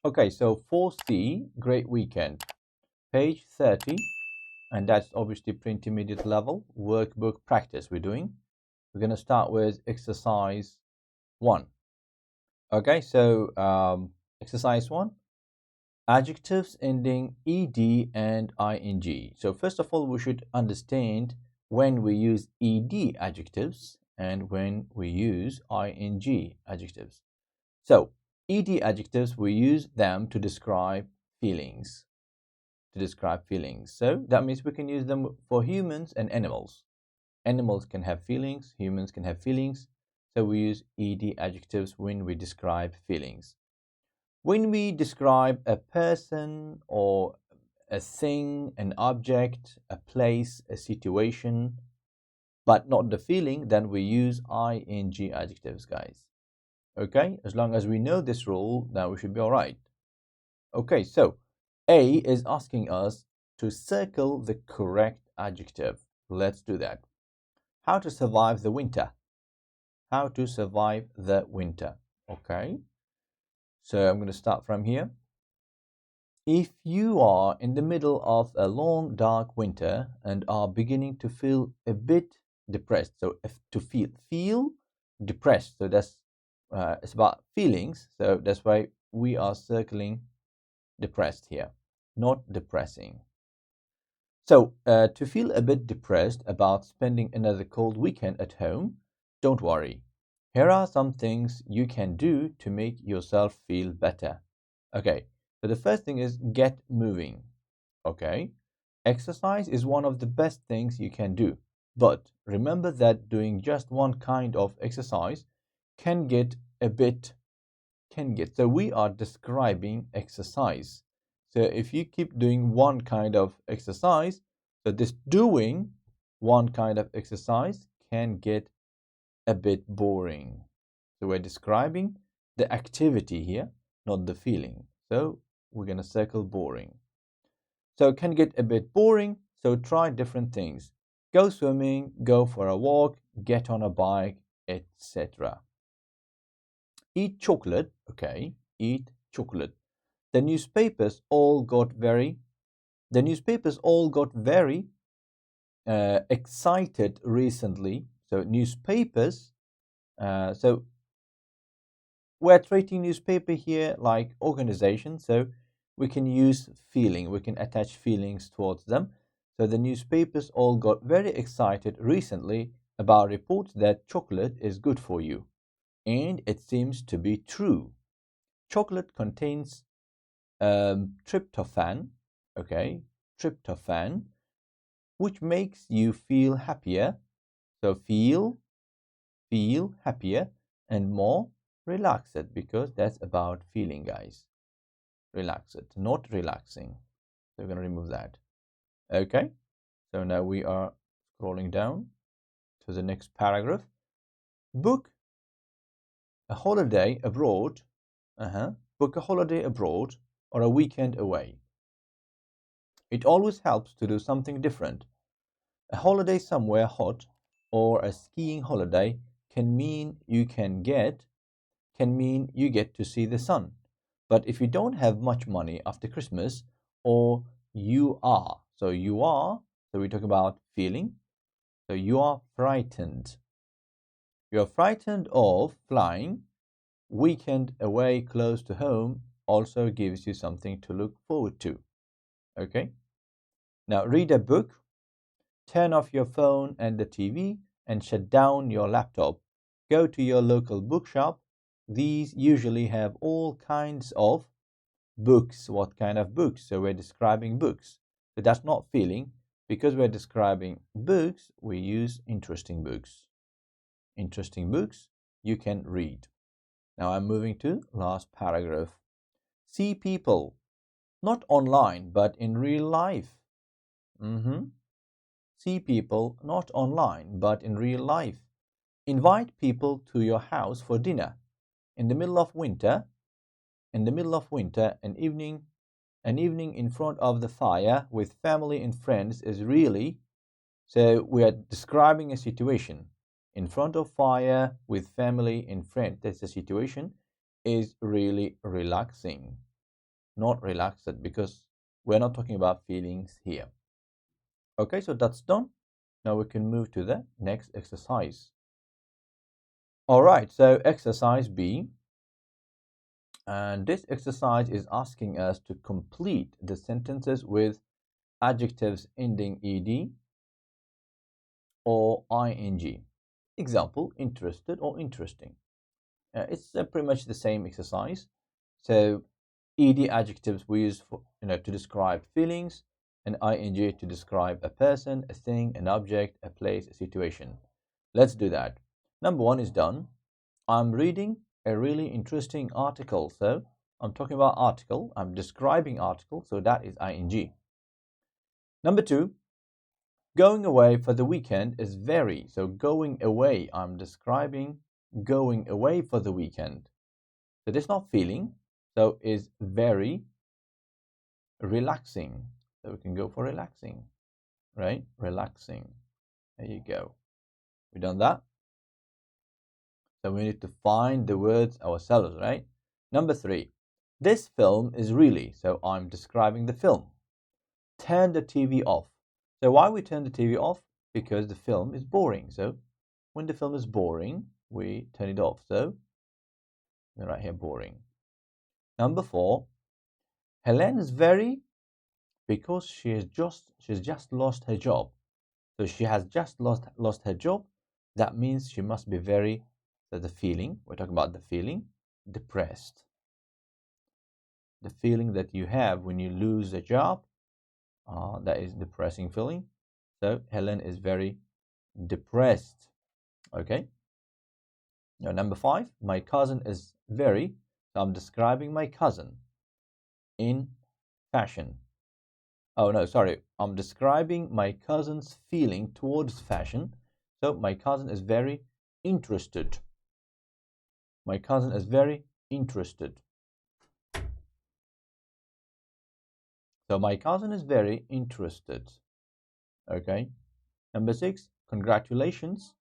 Okay, so 4C, great weekend. Page 30, and that's obviously pre-intermediate level workbook practice we're doing. We're going to start with exercise 1. Okay, so exercise 1, adjectives ending ed and ing. So first of all, we should understand when we use ed adjectives and when we use ing adjectives. So ed adjectives, we use them to describe feelings. So that means we can use them for humans and animals. Animals can have feelings, humans can have feelings. So we use ed adjectives when we describe feelings. When we describe a person or a thing, an object, a place, a situation, but not the feeling, then we use ing adjectives, guys. Okay, as long as we know this rule, then we should be all right. Okay, so A is asking us to circle the correct adjective. Let's do that. How to survive the winter. How to survive the winter. Okay, so I'm going to start from here. If you are in the middle of a long dark winter and are beginning to feel a bit depressed, so if to feel depressed, so that's it's about feelings, so that's why we are circling depressed here, not depressing. So to feel a bit depressed about spending another cold weekend at home, don't worry. Here are some things you can do to make yourself feel better. Okay, so the first thing is get moving. Okay, exercise is one of the best things you can do. But remember that doing just one kind of exercise can get a bit so we are describing exercise. So if you keep doing one kind of exercise, so this doing one kind of exercise can get a bit boring. So we're describing the activity here, not the feeling. So we're going to circle boring. So it can get a bit boring, so try different things. Go swimming, go for a walk, get on a bike, etc. Eat chocolate, okay, eat chocolate. The newspapers all got very excited recently. So newspapers, so we're treating newspaper here like organization, so we can use feeling, we can attach feelings towards them. So the newspapers all got very excited recently about reports that chocolate is good for you, and it seems to be true. Chocolate contains tryptophan, okay, tryptophan, which makes you feel happier. So feel happier and more relaxed, because that's about feeling, guys. Relaxed, not relaxing. So we're going to remove that. Okay, so now we are scrolling down to the next paragraph. Book a holiday abroad. Book a holiday abroad or a weekend away. It always helps to do something different. A holiday somewhere hot or a skiing holiday can mean you get to see the sun. But if you don't have much money after Christmas, or so we talk about feeling. So you are frightened. You're frightened of flying. Weekend away close to home also gives you something to look forward to. Okay? Now read a book, turn off your phone and the TV, and shut down your laptop. Go to your local bookshop. These usually have all kinds of books. What kind of books? So we're describing books. So that's not feeling. Because we're describing books, we use interesting books. Interesting books you can read. Now I'm moving to last paragraph. See people, not online, but in real life. See people, not online, but in real life. Invite people to your house for dinner. In the middle of winter, an evening in front of the fire with family and friends is really, so we are describing a situation. In front of fire with family and friends, that's the situation, is really relaxing. not relaxed, because we're not talking about feelings here. Okay, so that's done. Now we can move to the next exercise. All right, so exercise B. And this exercise is asking us to complete the sentences with adjectives ending ed or ing. Example, interested or interesting. It's pretty much the same exercise. So ed adjectives we use for, to describe feelings, and ing to describe a person, a thing, an object, a place, a situation. Let's do that. Number one is done. I'm reading a really interesting article. So I'm talking about article. I'm describing article. So that is ing. Number two, going away for the weekend is very. So going away, I'm describing going away for the weekend. So this not feeling. So is very relaxing. So we can go for relaxing, right? Relaxing. There you go. We done that. So we need to find the words ourselves, right? Number three, this film is really. So I'm describing the film. Turn the TV off. So why we turn the TV off? Because the film is boring. So when the film is boring, we turn it off. So right here, boring. Number four, Helen is very, because she's just lost her job. So she has just lost her job. That means she must be very. So the feeling, we're talking about the feeling, depressed. The feeling that you have when you lose a job, that is depressing feeling. So Helen is very depressed. Okay. Now number five, my cousin is very. So I'm describing my cousin in fashion. Oh no, sorry. I'm describing my cousin's feeling towards fashion. So my cousin is very interested. My cousin is very interested. So my cousin is very interested. Okay. Number six, congratulations.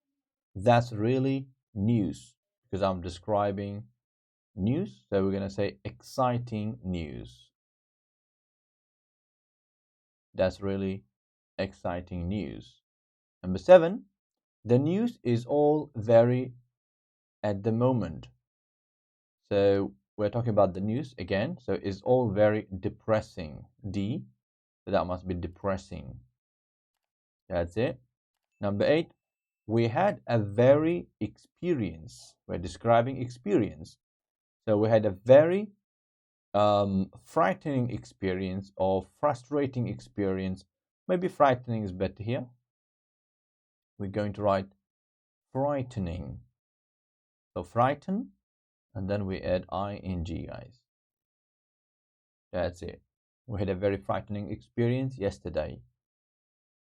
That's really news, because I'm describing news. So we're going to say exciting news. That's really exciting news. Number seven, the news is all very at the moment. So we're talking about the news again. So it's all very depressing. D. So that must be depressing. That's it. Number eight, we had a very experience. We're describing experience. So we had a very frightening experience or frustrating experience. Maybe frightening is better here. We're going to write frightening. So frighten, and then we add ing, guys. That's it. We had a very frightening experience yesterday.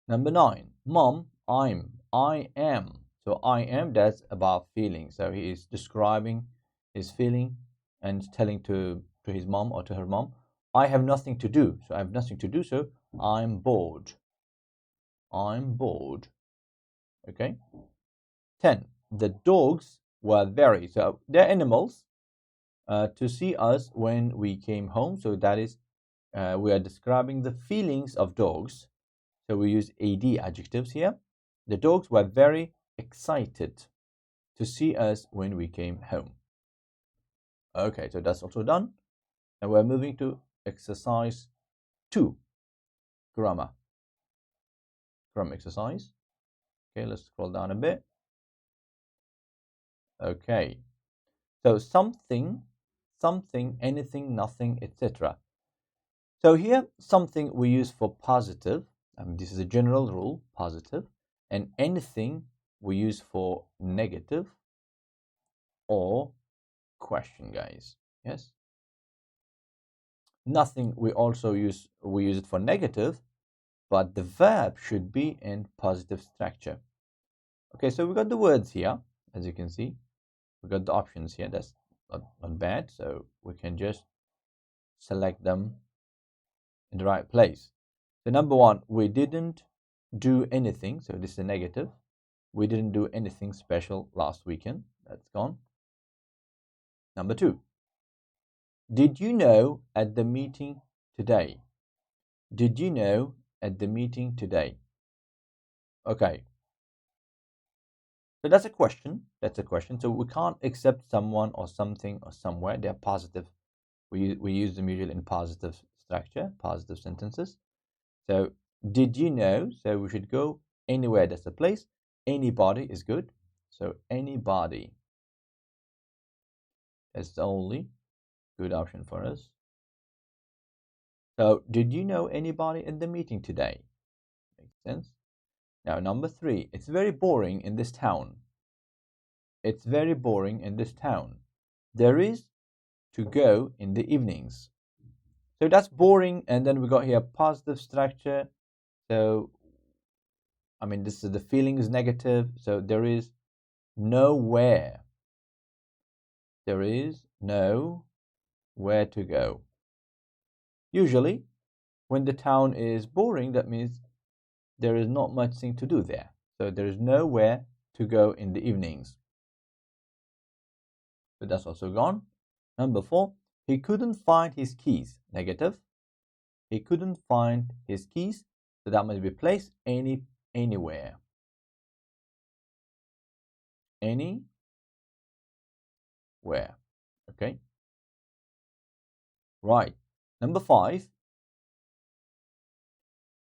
Number nine, Mom, I am. So I am, that's about feeling. So he is describing his feeling and telling to his mom or to her mom, I have nothing to do. So I have nothing to do. So I'm bored. I'm bored. Okay. 10. The dogs were very. So they're animals. To see us when we came home. So that is, we are describing the feelings of dogs. So we use AD adjectives here. The dogs were very excited to see us when we came home. Okay, so that's also done. And we're moving to exercise 2, grammar. Grammar exercise. Okay, let's scroll down a bit. Okay, so something, anything, nothing, etc. So here, something we use for positive. This is a general rule, positive. And anything we use for negative or question, guys. Yes. Nothing we use it for negative, but the verb should be in positive structure. Okay, so we got the words here, as you can see. We got the options here. That's not bad. So we can just select them in the right place. So number one, we didn't do anything. So this is a negative. We didn't do anything special last weekend. That's gone. Number two, Did you know at the meeting today? Did you know at the meeting today? Okay, so that's a question. That's a question. So we can't accept someone or something or somewhere. They're positive. We use them usually in positive structure, positive sentences. So did you know? So we should go anywhere that's a place. Anybody is good. So anybody is the only good option for us. So did you know anybody in the meeting today? Makes sense. Now number 3, it's very boring in this town. It's very boring in this town. There is to go in the evenings. So that's boring, and then we got here positive structure. So I mean, this is the feeling is negative. So there is nowhere. There is no where to go. Usually, when the town is boring, that means there is not much thing to do there. So there is nowhere to go in the evenings. So that's also gone. Number 4, he couldn't find his keys. Negative. He couldn't find his keys. So that must be placed anywhere. Anywhere. Okay. Right. Number 5,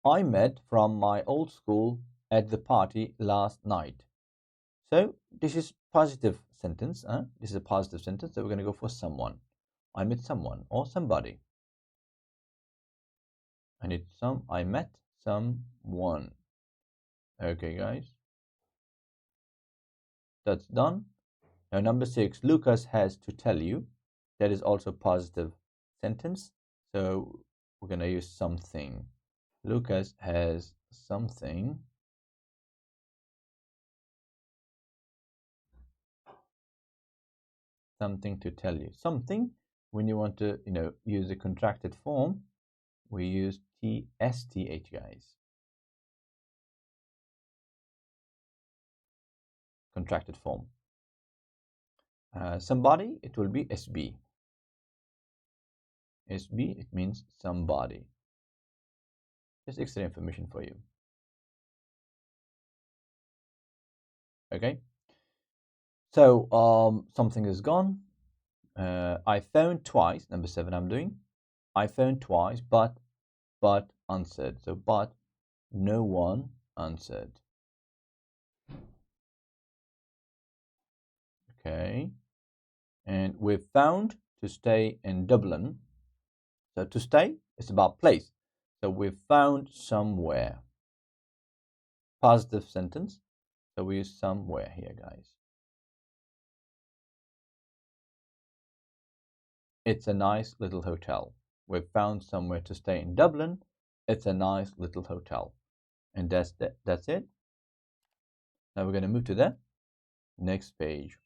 I met from my old school at the party last night. So this is positive sentence. This is a positive sentence. So we're going to go for someone. I met someone or somebody. I met someone. Okay, guys. That's done. Now number 6, Lucas has to tell you. That is also positive sentence. So we're going to use something. Lucas has something to tell you. Something, when you want to, use the contracted form, we use TSTH, guys. Contracted form. Somebody, it will be SB. SB, it means somebody. Just extra information for you. Okay. So something is gone. I phoned twice. Number 7, I'm doing. I phoned twice, but answered. So but no one answered. Okay. And we've found to stay in Dublin. So to stay is about place. So we've found somewhere. Positive sentence. So we use somewhere here, guys. It's a nice little hotel. We've found somewhere to stay in Dublin. It's a nice little hotel. And that's it. Now we're going to move to the next page.